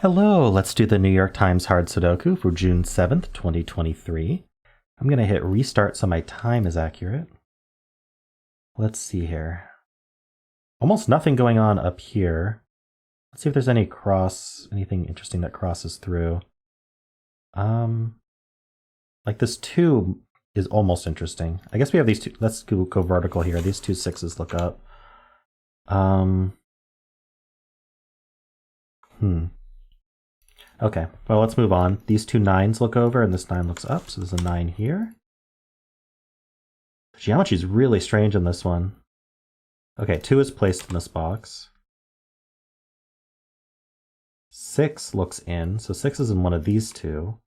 Hello, let's do the New York Times Hard Sudoku for June 7th, 2023. I'm going to hit restart so my time is accurate. Let's see here. Almost nothing going on up here. Let's see if there's anything interesting that crosses through. Like this 2 is almost interesting. I guess we have these two. Let's go vertical here. These 2 6s look up. Okay, well, let's move on. These 2 9s look over, and this 9 looks up, so there's a 9 here. The geometry is really strange in this one. Okay, 2 is placed in this box. 6 looks in, so 6 is in one of these 2.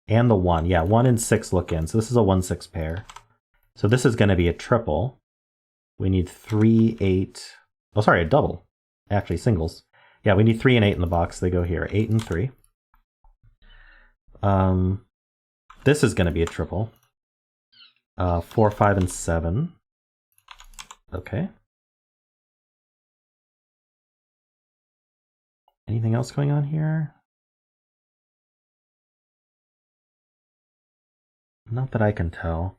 And the 1, yeah, 1 and 6 look in, so this is a 1-6 pair. So this is going to be a triple. We need 3, 8, oh sorry, a double. Actually, singles. Yeah, we need 3 and 8 in the box, they go here, 8 and 3. This is going to be a triple. 4, 5, and 7. Okay. Anything else going on here? Not that I can tell.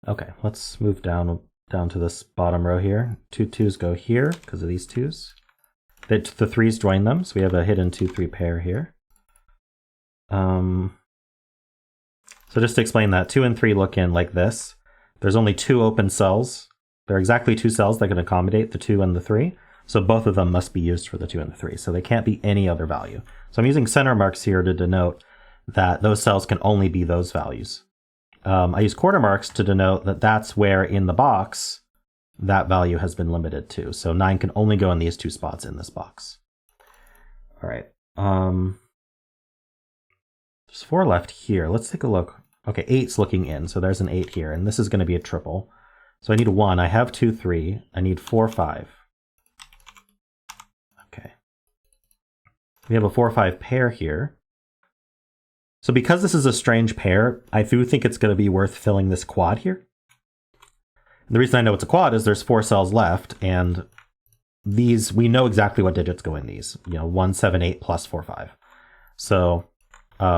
Okay, let's move down to this bottom row here. 2 2s go here because of these 2s. The 3s join them, so we have a hidden 2-3 pair here. So just to explain that, 2 and 3 look in like this. There's only 2 open cells. There are exactly 2 cells that can accommodate the 2 and the 3. So both of them must be used for the 2 and the 3. So they can't be any other value. So I'm using center marks here to denote that those cells can only be those values. I use quarter marks to denote that that's where in the box that value has been limited to. So 9 can only go in these 2 spots in this box. All right. There's 4 left here. Let's take a look. Okay, 8's looking in, so there's an 8 here, and this is going to be a triple. So I need 1. I have 2, 3. I need 4, 5. Okay. We have a 4, 5 pair here. So because this is a strange pair, I do think it's going to be worth filling this quad here. And the reason I know it's a quad is there's 4 cells left, and these, we know exactly what digits go in these. 1, 7, 8 plus 4, 5. So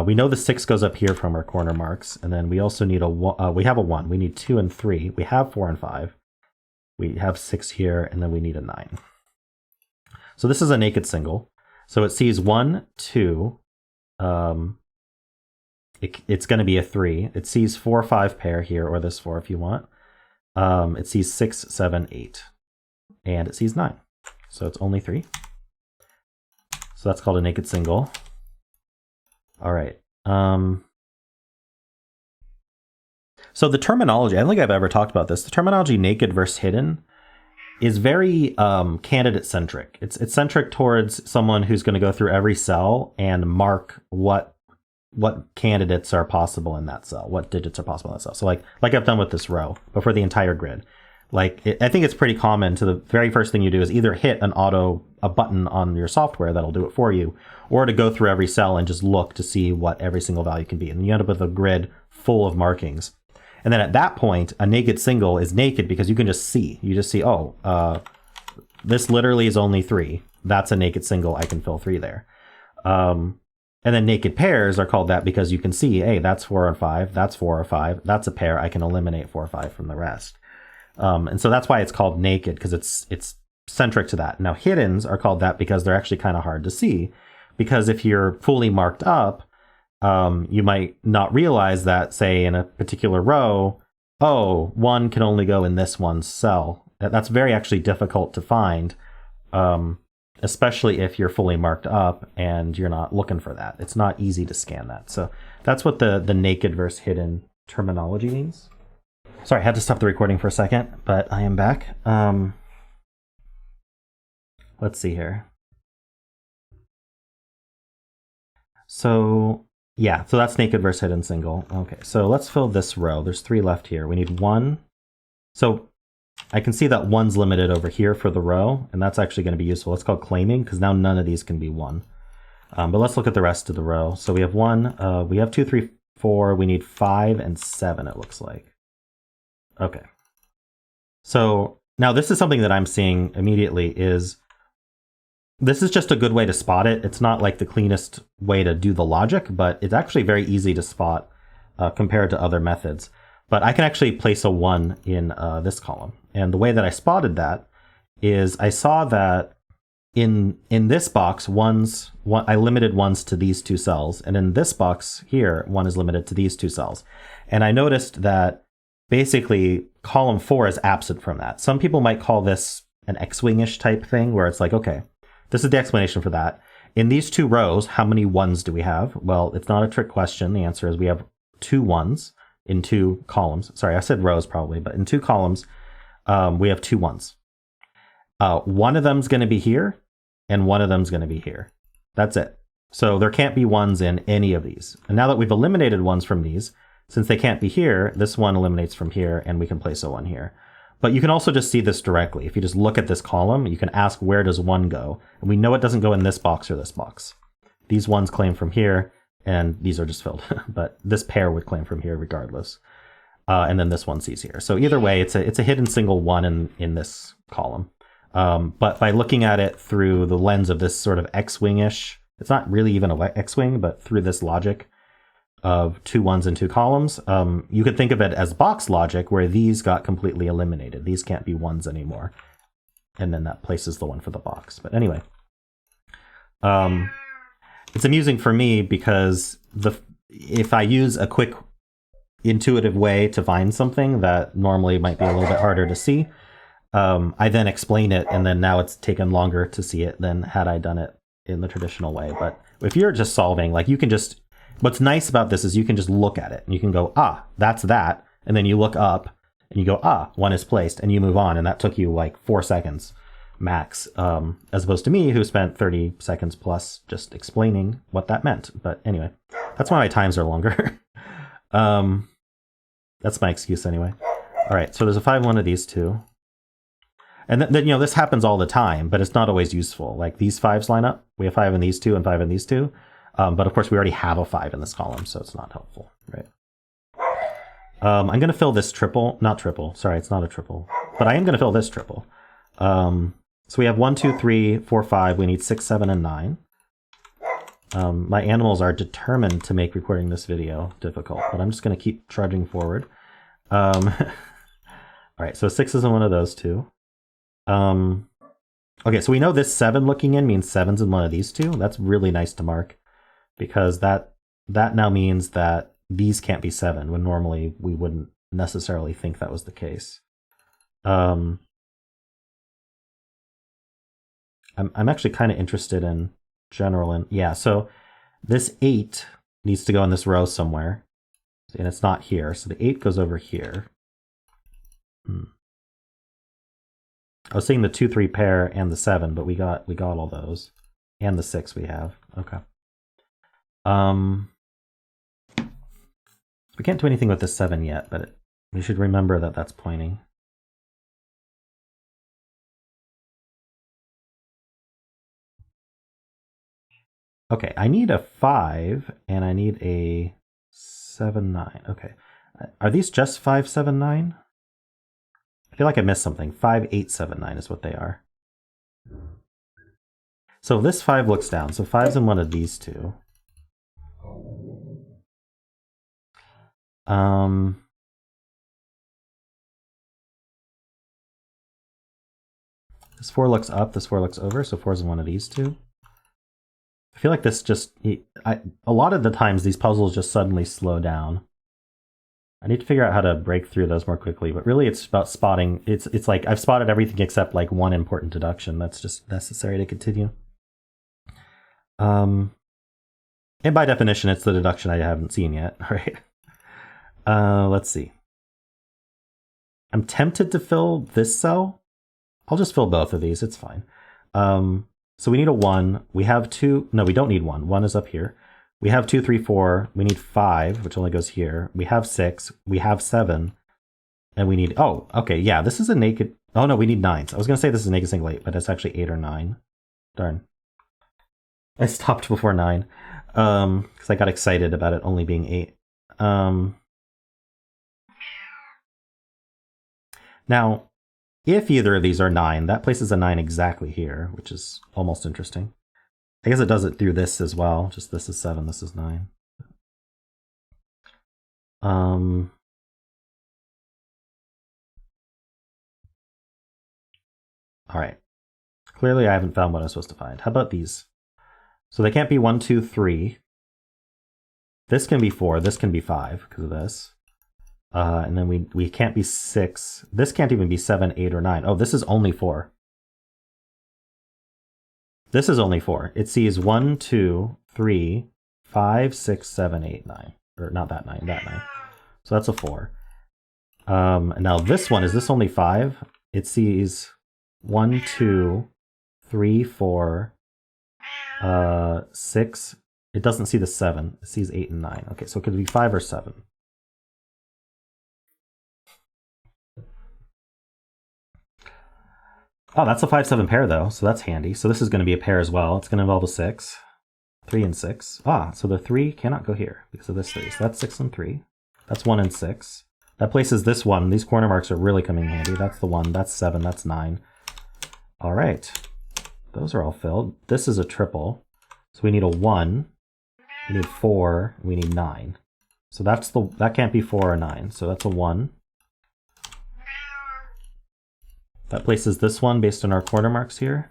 we know the 6 goes up here from our corner marks, and then we also need we have a 1. We need 2 and 3. We have 4 and 5. We have 6 here, and then we need a 9. So this is a naked single. So it sees 1, 2. It's going to be a 3. It sees 4, 5 pair here, or this 4 if you want. It sees 6, 7, 8. And it sees 9. So it's only 3. So that's called a naked single. All right. So the terminology, I don't think I've ever talked about this. The terminology naked versus hidden is very candidate-centric. It's centric towards someone who's going to go through every cell and mark what candidates are possible in that cell, what digits are possible in that cell. So like I've done with this row, but for the entire grid. I think it's pretty common to the very first thing you do is either hit a button on your software that'll do it for you, or to go through every cell and just look to see what every single value can be. And you end up with a grid full of markings. And then at that point, a naked single is naked because you can just see. You just see, this literally is only 3. That's a naked single. I can fill 3 there. And then naked pairs are called that because you can see, hey, that's 4 and 5. That's 4 or 5. That's a pair. I can eliminate 4 or 5 from the rest. And so that's why it's called naked, because it's centric to that. Now, hiddens are called that because they're actually kind of hard to see. Because if you're fully marked up, you might not realize that, say, in a particular row, 1 can only go in this one cell. That's very actually difficult to find, especially if you're fully marked up and you're not looking for that. It's not easy to scan that. So that's what the naked versus hidden terminology means. Sorry, I had to stop the recording for a second, but I am back. Let's see here. So that's naked versus hidden single. Okay, so let's fill this row. There's 3 left here. We need 1. So I can see that 1's limited over here for the row, and that's actually going to be useful. It's called claiming, because now none of these can be 1. But let's look at the rest of the row. So we have 1, we have 2, 3, 4. We need 5 and 7, it looks like. Okay. So now this is something that I'm seeing immediately is This is just a good way to spot it. It's not like the cleanest way to do the logic, but it's actually very easy to spot compared to other methods. But I can actually place a 1 in this column. And the way that I spotted that is I saw that in this box, I limited ones to these 2 cells. And in this box here, 1 is limited to these 2 cells. And I noticed that basically column 4 is absent from that. Some people might call this an X-wing-ish type thing where it's like, okay, this is the explanation for that. In these 2 rows, how many 1s do we have? Well, it's not a trick question. The answer is we have 2 1s in 2 columns. Sorry, I said rows probably, but in 2 columns, we have 2 1s. One of them's going to be here, and one of them's going to be here. That's it. So there can't be 1s in any of these. And now that we've eliminated 1s from these, since they can't be here, this 1 eliminates from here, and we can place a 1 here. But you can also just see this directly. If you just look at this column, you can ask where does 1 go? And we know it doesn't go in this box or this box. These 1s claim from here, and these are just filled. But this pair would claim from here regardless. And then this one sees here. So either way, it's a hidden single 1 in this column. But by looking at it through the lens of this sort of X-wing-ish, it's not really even an X-wing, but through this logic of 2 1s in 2 columns, you could think of it as box logic where these got completely eliminated. These can't be 1s anymore. And then that places the 1 for the box. But anyway, it's amusing for me because if I use a quick intuitive way to find something that normally might be a little bit harder to see, I then explain it, and then now it's taken longer to see it than had I done it in the traditional way. But if you're just solving, like you can just, what's nice about this is you can just look at it and you can go, that's that. And then you look up and you go, 1 is placed, and you move on. And that took you like 4 seconds max, as opposed to me who spent 30 seconds plus just explaining what that meant. But anyway, that's why my times are longer. That's my excuse anyway. All right, so there's a 5 1 of these 2. And then, this happens all the time, but it's not always useful. Like these 5s line up. We have 5 in these 2 and 5 in these 2. But of course, we already have a 5 in this column, so it's not helpful, right? I'm going to fill this triple. Not triple. Sorry, it's not a triple. But I am going to fill this triple. So we have 1, 2, 3, 4, 5. We need 6, 7, and 9. My animals are determined to make recording this video difficult, but I'm just going to keep trudging forward. All right, so 6 is in one of those 2. Okay, so we know this 7 looking in means 7's in one of these 2. That's really nice to mark, because that now means that these can't be 7, when normally we wouldn't necessarily think that was the case. I'm actually kind of interested in general, and yeah, so this 8 needs to go in this row somewhere, and it's not here, so the 8 goes over here. I was saying the 2, 3 pair and the 7, but we got all those, and the 6 we have. Okay. We can't do anything with the 7 yet, but we should remember that that's pointing. Okay, I need a 5 and I need a 7, 9. Okay, are these just 5, 7, 9? I feel like I missed something. 5, 8, 7, 9 is what they are. So this 5 looks down. So 5's in one of these 2. This 4 looks up. This 4 looks over. So 4's in one of these 2. I feel like this just... a lot of the times these puzzles just suddenly slow down. I need to figure out how to break through those more quickly, but really it's about spotting. It's like I've spotted everything except like one important deduction that's just necessary to continue. And by definition, it's the deduction I haven't seen yet, right? Let's see. I'm tempted to fill this cell. I'll just fill both of these, it's fine. So we need a 1. We have 2. No, we don't need 1. 1 is up here. We have 2, 3, 4. We need 5, which only goes here. We have 6. We have 7. And we need... Oh, okay, yeah, this is a naked... Oh, no, we need 9s. I was going to say this is a naked single 8, but it's actually 8 or 9. Darn. I stopped before 9. Because I got excited about it only being 8. Now, if either of these are 9, that places a 9 exactly here, which is almost interesting. I guess it does it through this as well. Just this is 7, this is 9. All right. Clearly I haven't found what I'm supposed to find. How about these? So they can't be 1, 2, 3. This can be 4, this can be 5 because of this. And then we can't be 6. This can't even be 7, 8, or 9. Oh, this is only 4. This is only 4. It sees 1, 2, 3, 5, 6, 7, 8, 9. Or not that 9, that 9. So that's a 4. Now this one, is this only 5? It sees 1, 2, 3, 4, 6. It doesn't see the 7. It sees 8 and 9. Okay, so it could be 5 or 7. Oh, that's a 5-7 pair though, so that's handy. So this is going to be a pair as well. It's going to involve a 6. 3 and 6. Ah, so the 3 cannot go here because of this 3. So that's 6 and 3. That's 1 and 6. That places this 1. These corner marks are really coming in handy. That's the 1. That's 7. That's 9. All right. Those are all filled. This is a triple. So we need a 1. We need 4. We need 9. So that can't be 4 or 9. So that's a 1. That places this one based on our corner marks here.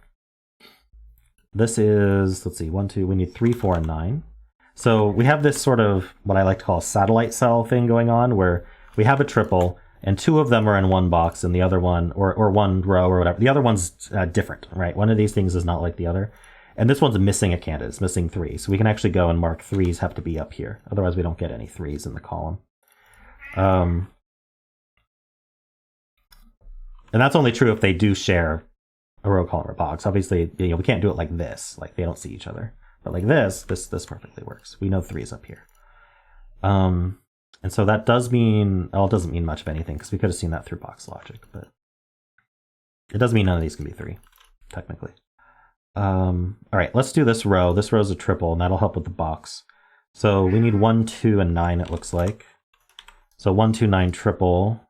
This is, let's see, 1, 2, we need 3, 4, and 9. So we have this sort of what I like to call a satellite cell thing going on where we have a triple and 2 of them are in one box and the other one, or one row or whatever. The other one's different, right? One of these things is not like the other. And this one's missing a candidate, it's missing 3. So we can actually go and mark 3s have to be up here. Otherwise we don't get any 3s in the column. And that's only true if they do share a row, column, or box. Obviously, we can't do it like this, like they don't see each other. But like this perfectly works. We know 3 is up here. And so that does mean, well, it doesn't mean much of anything because we could have seen that through box logic, but it does mean none of these can be 3, technically. All right, let's do this row. This row is a triple, and that'll help with the box. So we need 1, 2, and 9, it looks like. So 1, 2, 9 triple.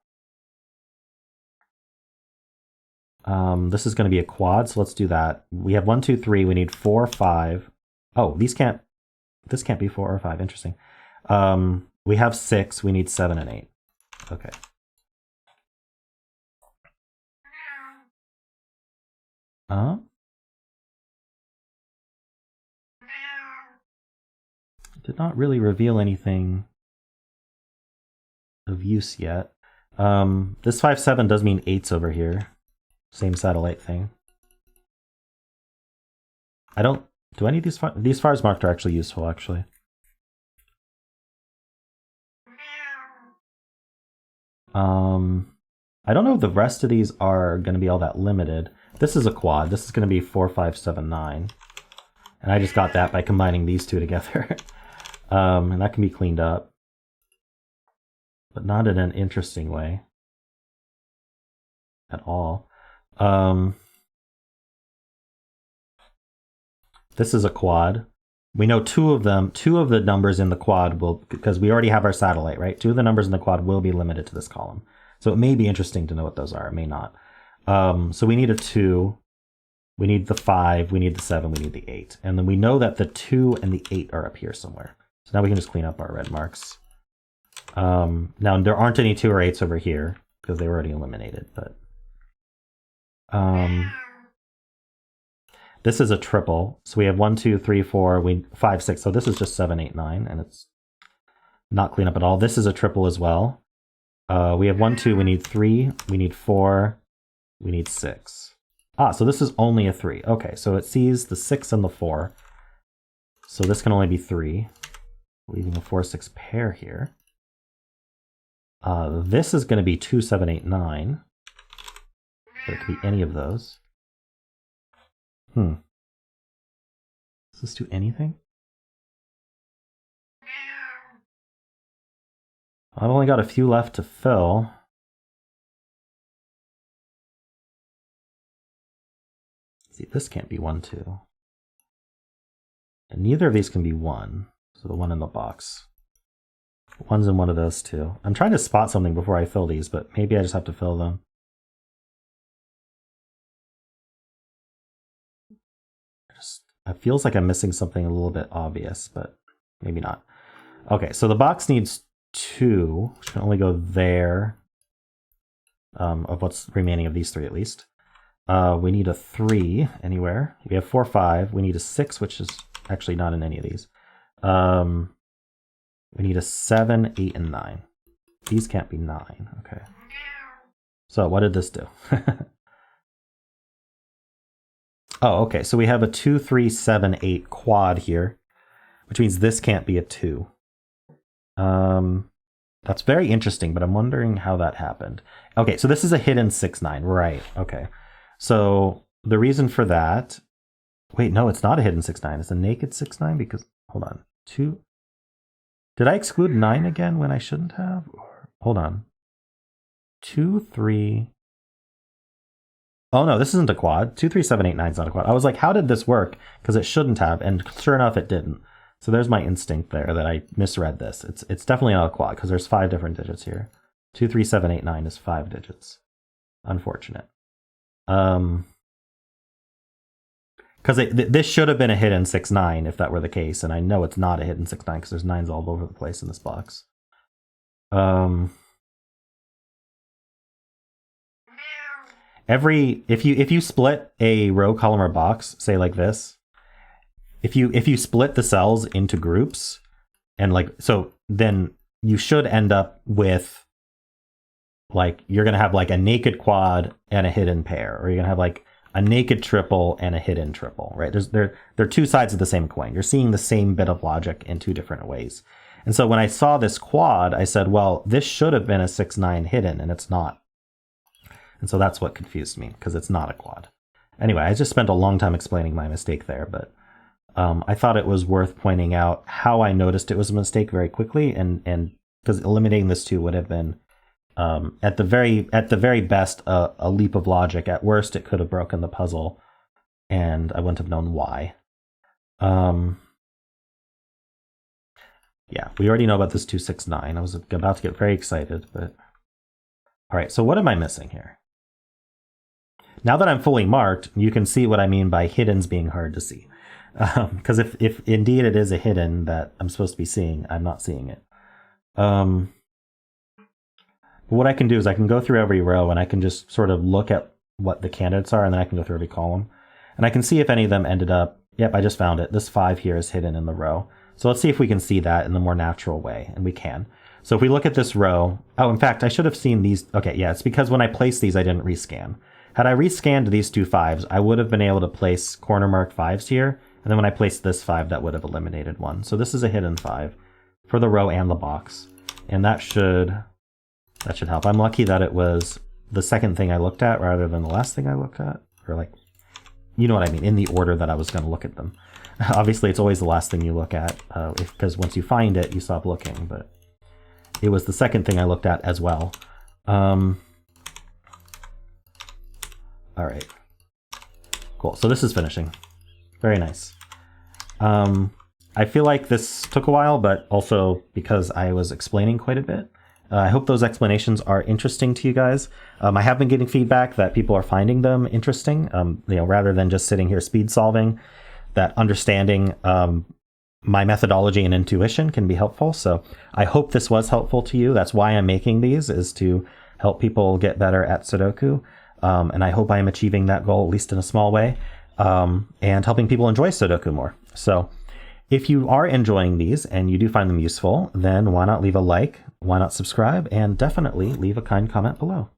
This is going to be a quad, so let's do that. We have 1, 2, 3. We need 4, 5. Oh, this can't be 4 or 5. Interesting. We have 6. We need 7 and 8. Okay. Did not really reveal anything of use yet. This 5, 7 does mean 8's over here. Same satellite thing. Do any of these fires marked are actually useful, actually. I don't know if the rest of these are going to be all that limited. This is a quad. This is going to be 4, 5, 7, 9. And I just got that by combining these two together. And that can be cleaned up. But not in an interesting way. At all. This is a quad. We know 2 of the numbers in the quad will, because we already have our satellite, right? 2 of the numbers in the quad will be limited to this column. So it may be interesting to know what those are, it may not. So we need a 2, we need the 5, we need the 7, we need the 8. And then we know that the 2 and the 8 are up here somewhere. So now we can just clean up our red marks. Now there aren't any 2 or 8s over here because they were already eliminated, but this is a triple. So we have 1, 2, 3, 4, 5, 6. So this is just 7, 8, 9, and it's not clean up at all. This is a triple as well. We have 1, 2, we need 3, we need 4, we need 6. Ah, so this is only a 3. Okay, so it sees the 6 and the 4. So this can only be 3, leaving a 4, 6 pair here. This is going to be 2, 7, 8, 9. But it could be any of those. Does this do anything? I've only got a few left to fill. See, this can't be 1, 2. And neither of these can be 1. So the one in the box. One's in one of those two. I'm trying to spot something before I fill these, but maybe I just have to fill them. It feels like I'm missing something a little bit obvious, but maybe not. Okay, so the box needs 2, which can only go there, of what's remaining of these 3 at least. We need a 3 anywhere. We have 4, 5. We need a 6, which is actually not in any of these. We need a 7, 8, and 9. These can't be 9. Okay. So what did this do? Oh, okay. So we have a 2, 3, 7, 8 quad here, which means this can't be a 2. That's very interesting, but I'm wondering how that happened. Okay, so this is a hidden 6, 9. Right. Okay. So the reason for that... Wait, no, it's not a hidden 6, 9. It's a naked 6, 9 because... Hold on. 2... Did I exclude 9 again when I shouldn't have? Hold on. 2, 3... Oh no, this isn't a quad. 2, 3, 7, 8, 9 is not a quad. I was like, how did this work? Because it shouldn't have, and sure enough, it didn't. So there's my instinct there that I misread this. It's definitely not a quad because there's 5 different digits here. 2, 3, 7, 8, 9 is 5 digits. Unfortunate. Because this should have been a hidden 6, 9 if that were the case, and I know it's not a hidden 6, 9 because there's 9s all over the place in this box. If you split a row, column, or box, say like this, if you split the cells into groups, and then you should end up with you're gonna have a naked quad and a hidden pair, or you're gonna have a naked triple and a hidden triple, right? They're 2 sides of the same coin. You're seeing the same bit of logic in 2 different ways. And so when I saw this quad, I said, well, this should have been a 6, 9 hidden, and it's not. And so that's what confused me, because it's not a quad. Anyway, I just spent a long time explaining my mistake there, but I thought it was worth pointing out how I noticed it was a mistake very quickly, and because eliminating this 2 would have been, at the very best, a leap of logic. At worst, it could have broken the puzzle, and I wouldn't have known why. Yeah, we already know about this 2, 6, 9. I was about to get very excited, but... All right, so what am I missing here? Now that I'm fully marked, you can see what I mean by hiddens being hard to see. Because if indeed it is a hidden that I'm supposed to be seeing, I'm not seeing it. What I can do is I can go through every row and I can just sort of look at what the candidates are, and then I can go through every column. And I can see if any of them ended up, yep, I just found it. This 5 here is hidden in the row. So let's see if we can see that in the more natural way, and we can. So if we look at this row, oh, in fact, I should have seen these. Okay, yeah, it's because when I placed these, I didn't rescan. Had I rescanned these 2 5s, I would have been able to place corner mark 5s here. And then when I placed this 5, that would have eliminated 1. So this is a hidden 5 for the row and the box. And that should help. I'm lucky that it was the second thing I looked at rather than the last thing I looked at. Or you know what I mean, in the order that I was going to look at them. Obviously, it's always the last thing you look at, because once you find it, you stop looking. But it was the second thing I looked at as well. All right. Cool. So this is finishing. Very nice. I feel like this took a while, but also because I was explaining quite a bit. I hope those explanations are interesting to you guys. I have been getting feedback that people are finding them interesting, rather than just sitting here speed solving, that understanding my methodology and intuition can be helpful. So I hope this was helpful to you. That's why I'm making these, is to help people get better at Sudoku. And I hope I am achieving that goal, at least in a small way, and helping people enjoy Sudoku more. So if you are enjoying these and you do find them useful, then why not leave a like, why not subscribe, and definitely leave a kind comment below.